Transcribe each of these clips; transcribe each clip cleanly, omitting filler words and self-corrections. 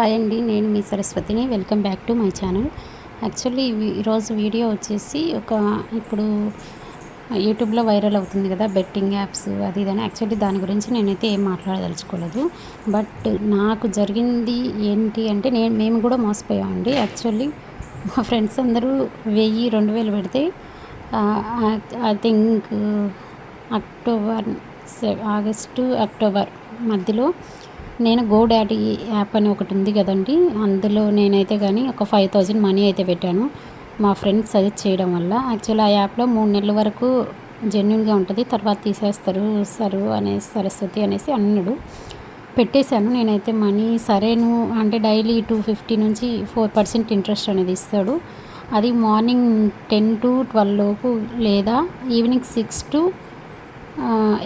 Hi అండి, నేను మీ సరస్వతిని. Welcome back to my channel. Actually ఈరోజు వీడియో వచ్చేసి ఇప్పుడు యూట్యూబ్లో వైరల్ అవుతుంది కదా బెట్టింగ్ యాప్స్ అది ఇదని. యాక్చువల్లీ దాని గురించి నేనైతే ఏం మాట్లాడదలుచుకోలేదు. బట్ నాకు జరిగింది ఏంటి అంటే మేము కూడా మోసపోయామండి. యాక్చువల్లీ మా ఫ్రెండ్స్ అందరూ 1000-2000 పెడితే ఐ థింక్ ఆగస్టు అక్టోబర్ మధ్యలో నేను గోడాడీ యాప్ అని ఒకటి ఉంది కదండి, అందులో నేనైతే కానీ ఒక 5000 మనీ అయితే పెట్టాను మా ఫ్రెండ్స్ సజెస్ట్ చేయడం వల్ల. యాక్చువల్లీ ఆ యాప్లో 3 నెలల వరకు జెన్యున్గా ఉంటుంది, తర్వాత తీసేస్తారు సరస్వతి అనేసి అన్నాడు. పెట్టేశాను నేనైతే మనీ. సరేను అంటే డైలీ 250 నుంచి 4% ఇంట్రెస్ట్ అనేది ఇస్తాడు. అది మార్నింగ్ 10 to 12 లోపు లేదా ఈవినింగ్ 6 to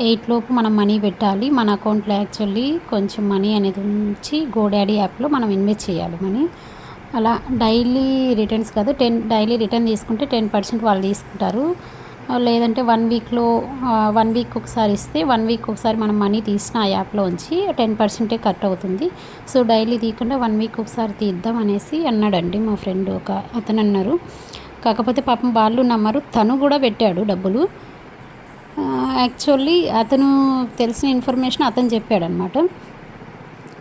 8 లోపు మనం మనీ పెట్టాలి మన అకౌంట్లో. యాక్చువల్లీ కొంచెం మనీ అనేది ఉంచి గోడాడీ యాప్లో మనం ఇన్వెస్ట్ చేయాలి మనీ. అలా డైలీ రిటర్న్స్ కాదు, డైలీ రిటర్న్ తీసుకుంటే 10% వాళ్ళు తీసుకుంటారు. లేదంటే 1 వీక్ ఒకసారి ఇస్తే 1 వీక్ ఒకసారి మనం మనీ తీసిన ఆ యాప్లో ఉంచి 10% కట్ అవుతుంది. సో డైలీ తీయకుండా 1 వీక్ ఒకసారి తీద్దాం అనేసి అన్నాడండి మా ఫ్రెండ్ అతను అన్నారు. కాకపోతే పాపం వాళ్ళు నమ్మరు, తను కూడా పెట్టాడు డబ్బులు. యాక్చువల్లీ అతను తెలిసిన ఇన్ఫర్మేషన్ అతను చెప్పాడనమాట.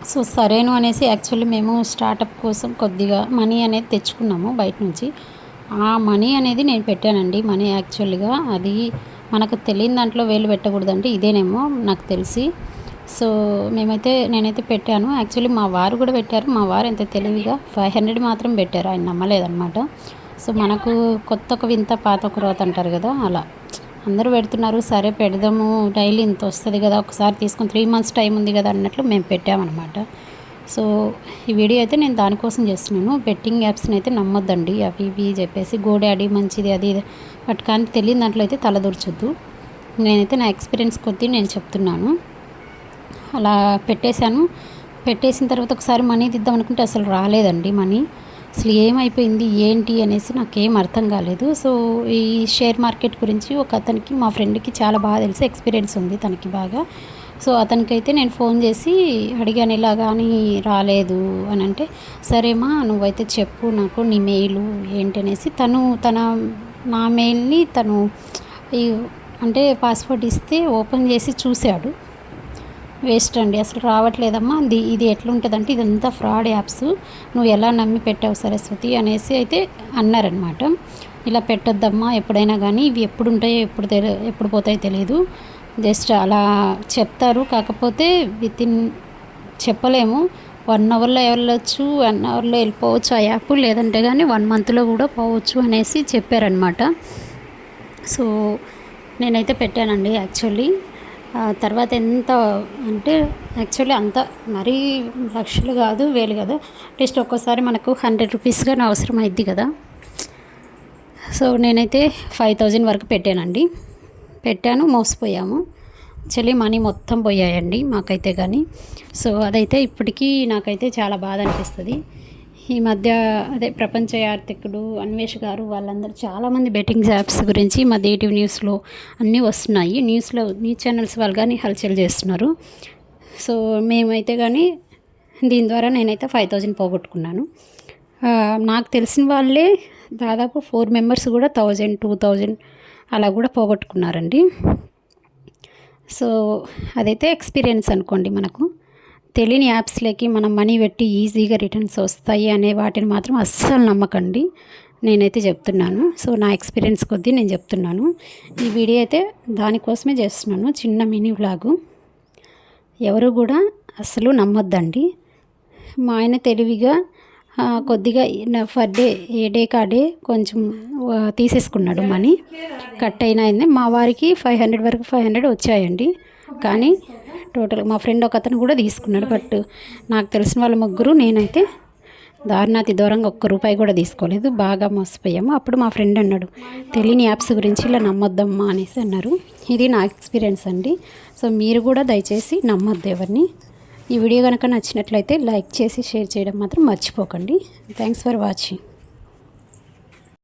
సో సరేను అనేసి యాక్చువల్లీ మేము స్టార్టప్ కోసం కొద్దిగా మనీ అనేది తెచ్చుకున్నాము బయట నుంచి. ఆ మనీ అనేది నేను పెట్టానండి. మనీ యాక్చువల్గా అది మనకు తెలియని దాంట్లో వేలు పెట్టకూడదంటే ఇదేనేమో నాకు తెలిసి. సో నేనైతే పెట్టాను. యాక్చువల్లీ మా వారు కూడా పెట్టారు. మా వారు ఎంత తెలివిగా 500 మాత్రం పెట్టారు, ఆయన నమ్మలేదన్నమాట. సో మనకు కొత్త ఒక వింత పాత ఒక రోత అంటారు కదా, అలా అందరూ పెడుతున్నారు, సరే పెడదాము, డైలీ ఇంత వస్తుంది కదా, ఒకసారి తీసుకొని 3 months టైం ఉంది కదా అన్నట్లు మేము పెట్టామన్నమాట. సో ఈ వీడియో అయితే నేను దానికోసం చేస్తున్నాను. బెట్టింగ్ యాప్స్ని అయితే నమ్మొద్దండి, అవి ఇవి చెప్పేసి గోడాడీ మంచిది అది బట్ కానీ తెలియని దాంట్లో అయితే తలదూర్చొద్దు. నేనైతే నా ఎక్స్పీరియన్స్ కొద్దీ నేను చెప్తున్నాను. అలా పెట్టేసిన తర్వాత ఒకసారి మనీ తీద్దాం అనుకుంటే అసలు రాలేదండి మనీ. అసలు ఏమైపోయింది ఏంటి అనేసి నాకేం అర్థం కాలేదు. సో ఈ షేర్ మార్కెట్ గురించి ఒక అతనికి, మా ఫ్రెండ్కి చాలా బాగా తెలిసి ఎక్స్పీరియన్స్ ఉంది తనకి బాగా. సో అతనికైతే నేను ఫోన్ చేసి అడిగాను, ఇలా కానీ రాలేదు అని అంటే, సరేమా నువ్వైతే చెప్పు నాకు నీ మెయిలు ఏంటి అనేసి. నా మెయిల్ని తను అంటే పాస్వర్డ్ ఇస్తే ఓపెన్ చేసి చూశాడు. వేస్ట్ అండి, అసలు రావట్లేదమ్మా, ఇది ఎట్లుంటుందంటే ఇదంతా ఫ్రాడ్ యాప్స్, నువ్వు ఎలా నమ్మి పెట్టావు సరస్వతి అనేసి అయితే అన్నారనమాట. ఇలా పెట్టొద్దమ్మా ఎప్పుడైనా కానీ, ఇవి ఎప్పుడు ఉంటాయో ఎప్పుడు పోతాయో తెలియదు, జస్ట్ అలా చెప్తారు, కాకపోతే చెప్పలేము. 1 అవర్లో వెళ్ళొచ్చు, 1 అవర్లో వెళ్ళిపోవచ్చు ఆ యాప్, లేదంటే కానీ 1 monthలో కూడా పోవచ్చు అనేసి చెప్పారనమాట. సో నేనైతే పెట్టానండి యాక్చువల్లీ. తర్వాత ఎంత అంటే యాక్చువల్లీ అంత మరీ లక్షలు కాదు, వేలు కాదు, అట్లీస్ట్ ఒక్కోసారి మనకు 100 రూపీస్ కానీ అవసరం అయింది కదా. సో నేనైతే 5000 వరకు పెట్టాను, మోసపోయాము. యాక్చువల్లీ మనీ మొత్తం పోయాయండి మాకైతే కానీ. సో అదైతే ఇప్పటికీ నాకైతే చాలా బాధ అనిపిస్తుంది. ఈ మధ్య ప్రపంచ ఆర్థికుడు అన్వేష్ గారు వాళ్ళందరూ చాలామంది బెట్టింగ్ యాప్స్ గురించి మా ఈటీవీ న్యూస్లో అన్నీ వస్తున్నాయి. న్యూస్ ఛానల్స్ వాళ్ళు కానీ హల్చల్ చేస్తున్నారు. సో మేమైతే కానీ దీని ద్వారా నేనైతే 5000 పోగొట్టుకున్నాను. నాకు తెలిసిన వాళ్ళే దాదాపు 4 members కూడా 1000, 2000 అలా కూడా పోగొట్టుకున్నారండి. సో అదైతే ఎక్స్పీరియన్స్ అనుకోండి. మనకు తెలియని యాప్స్లోకి మనం మనీ పెట్టి ఈజీగా రిటర్న్స్ వస్తాయి అనే వాటిని మాత్రం అస్సలు నమ్మకండి, నేనైతే చెప్తున్నాను. సో నా ఎక్స్పీరియన్స్ కొద్దీ నేను చెప్తున్నాను. ఈ వీడియో అయితే దానికోసమే చేస్తున్నాను, చిన్న మినీ వ్లాగు. ఎవరు కూడా అసలు నమ్మొద్దండి. మా ఆయన తెలివిగా కొద్దిగా ఫర్ డే ఏ డే కాడే కొంచెం తీసేసుకున్నాడు, మనీ కట్ అయినా. మా వారికి 500 వరకు 500 వచ్చాయండి. కానీ టోటల్ మా ఫ్రెండ్ ఒక అతను కూడా తీసుకున్నాడు. బట్ నాకు తెలిసిన వాళ్ళ ముగ్గురు, నేనైతే దారుణాతి దూరంగా ₹1 కూడా తీసుకోలేదు, బాగా మోసపోయాము. అప్పుడు మా ఫ్రెండ్ అన్నాడు, తెలియని యాప్స్ గురించి ఇలా నమ్మొద్దమ్మా అనేసి అన్నారు. ఇది నా ఎక్స్పీరియన్స్ అండి. సో మీరు కూడా దయచేసి నమ్మొద్దు ఎవరిని. ఈ వీడియో కనుక నచ్చినట్లయితే లైక్ చేసి షేర్ చేయడం మాత్రం మర్చిపోకండి. Thanks for watching.